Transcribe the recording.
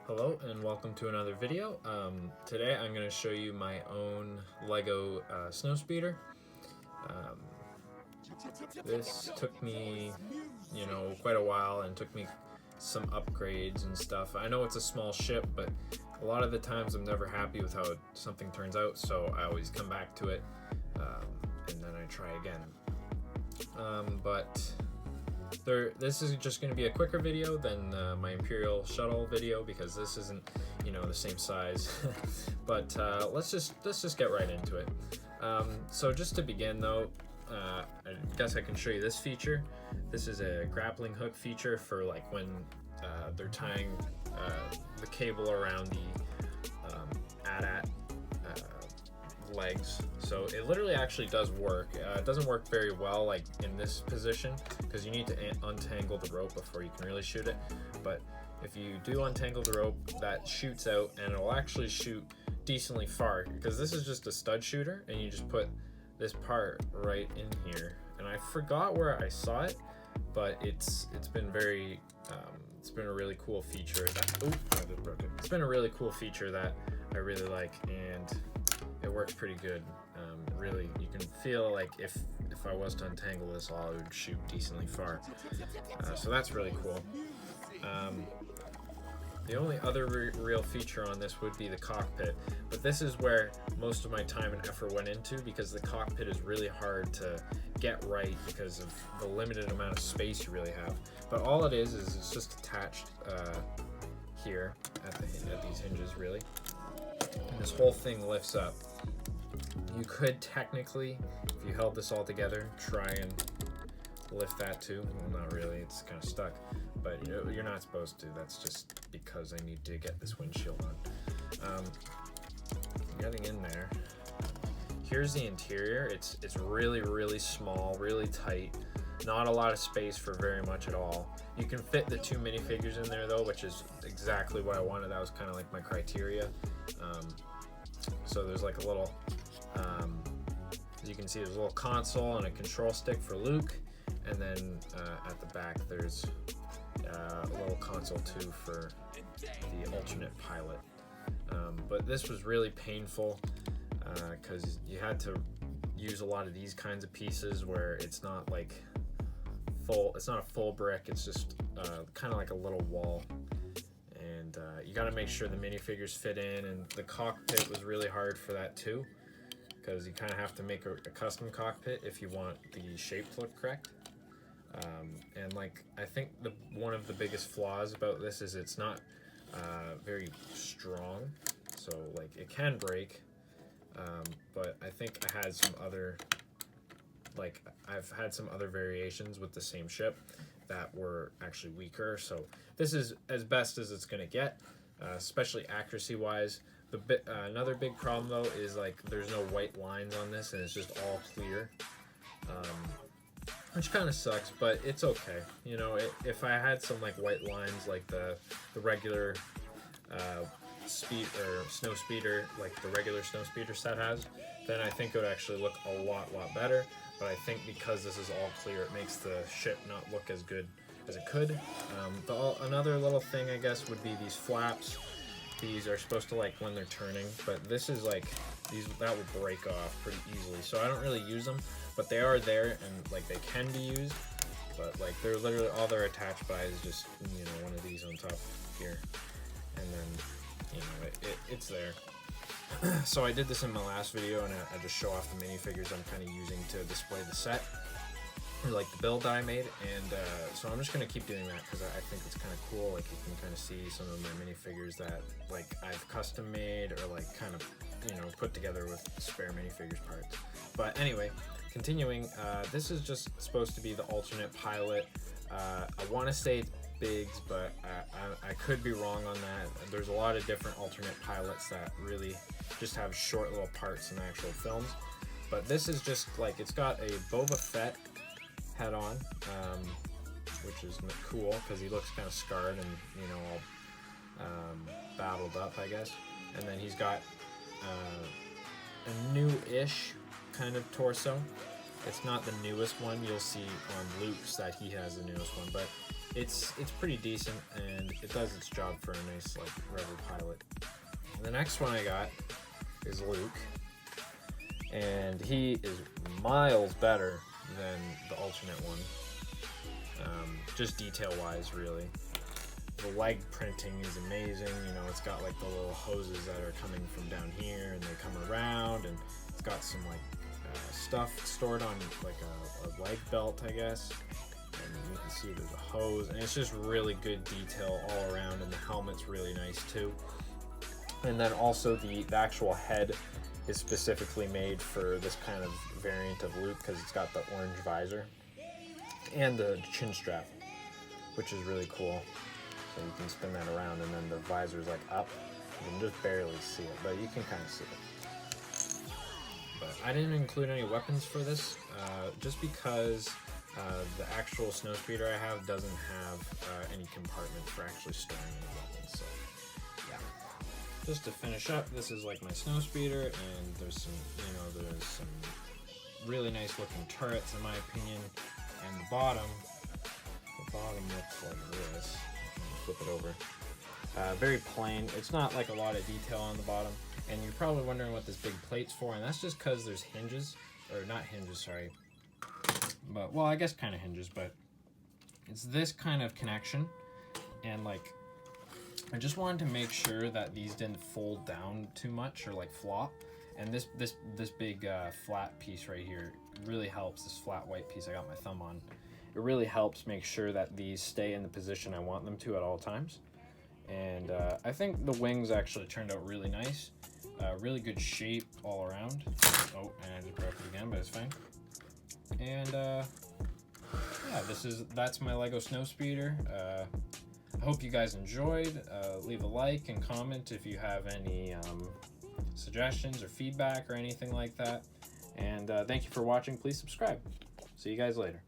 Hello and welcome to another video. Today I'm going to show you my own Lego Snowspeeder. This took me, quite a while and took me some upgrades and stuff. I know it's a small ship, but a lot of the times I'm never happy with how something turns out, so I always come back to it and then I try again. This is just going to be a quicker video than my Imperial Shuttle video because this isn't, the same size. But let's just get right into it. So just to begin, though, I guess I can show you this feature. This is a grappling hook feature for like when they're tying the cable around the AT-AT legs. So it literally actually does work. It doesn't work very well like in this position because you need to untangle the rope before you can really shoot it, but if you do untangle the rope, that shoots out and it'll actually shoot decently far because this is just a stud shooter and you just put this part right in here. And I forgot where I saw it, but it's been very it's been a really cool feature that I just broke it. It's been a really cool feature that I really like, and it works pretty good. Really, you can feel like if I was to untangle this all, it would shoot decently far. So that's really cool. The only other real feature on this would be the cockpit, but this is where most of my time and effort went into because the cockpit is really hard to get right because of the limited amount of space you really have. But all it is it's just attached here at these hinges, really. And this whole thing lifts up. You could technically, if you held this all together, try and lift that too. Well, not really, it's kind of stuck, but you're not supposed to. That's just because I need to get this windshield on. Getting in there. Here's the interior. It's really, really small, really tight. Not a lot of space for very much at all. You can fit the two minifigures in there though, which is exactly what I wanted. That was kind of like my criteria. So there's like a little, as you can see, there's a little console and a control stick for Luke, and then at the back there's a little console too for the alternate pilot. But this was really painful because you had to use a lot of these kinds of pieces where it's not like full, it's not a full brick, it's just kind of like a little wall. And you got to make sure the minifigures fit in, and the cockpit was really hard for that too, because you kind of have to make a custom cockpit if you want the shape to look correct. And like I think one of the biggest flaws about this is it's not very strong, so like it can break. But I think I had some other, like I've had some other variations with the same ship that were actually weaker, so this is as best as it's gonna get, especially accuracy wise. Another big problem though is like there's no white lines on this and it's just all clear, which kind of sucks, but it's okay. If I had some like white lines like the regular Snowspeeder, like the regular Snowspeeder set has, then I think it would actually look a lot better. But I think because this is all clear, it makes the ship not look as good as it could. Another little thing I guess would be these flaps. These are supposed to, like, when they're turning, but this is like that will break off pretty easily, so I don't really use them, but they are there and like they can be used. But like they're literally all they're attached by is just one of these on top here, and then it's there. So I did this in my last video, and I just show off the minifigures I'm kind of using to display the set, or like the build that I made, and so I'm just gonna keep doing that because I think it's kind of cool. Like you can kind of see some of my minifigures that like I've custom made or like kind of put together with spare minifigures parts. But anyway, continuing, this is just supposed to be the alternate pilot. I want to say Biggs, but I could be wrong on that. There's a lot of different alternate pilots that really just have short little parts in actual films, but this is just like, it's got a Boba Fett head on, which is cool because he looks kind of scarred and all battled up, I guess. And then he's got a new-ish kind of torso. It's not the newest one. You'll see on Luke's that he has the newest one, but it's pretty decent, and it does its job for a nice like rubber pilot. The next one I got is Luke, and he is miles better than the alternate one, just detail wise, really. The leg printing is amazing. You know, it's got like the little hoses that are coming from down here, and they come around, and it's got some like stuff stored on like a leg belt, I guess. And you can see there's a hose, and it's just really good detail all around, and the helmet's really nice too. And then also the actual head is specifically made for this kind of variant of Luke because it's got the orange visor and the chin strap, which is really cool. So you can spin that around, and then the visor's like up. You can just barely see it, but you can kind of see it. But I didn't include any weapons for this, just because the actual Snowspeeder I have doesn't have any compartment for actually storing any weapons. So yeah. Just to finish up, this is like my Snowspeeder, and there's some really nice looking turrets in my opinion. And the bottom looks like this. Flip it over. Very plain. It's not like a lot of detail on the bottom, and you're probably wondering what this big plate's for, and that's just because there's hinges, or not hinges, sorry, but well, I guess kind of hinges, but it's this kind of connection, and like I just wanted to make sure that these didn't fold down too much or like flop, and this big flat piece right here really helps. This flat white piece I got my thumb on, it really helps make sure that these stay in the position I want them to at all times. And I think the wings actually turned out really nice. Really good shape all around. Oh, and I just broke it again, but it's fine. And yeah, that's my Lego Snowspeeder. I hope you guys enjoyed. Leave a like and comment if you have any suggestions or feedback or anything like that. And thank you for watching. Please subscribe. See you guys later.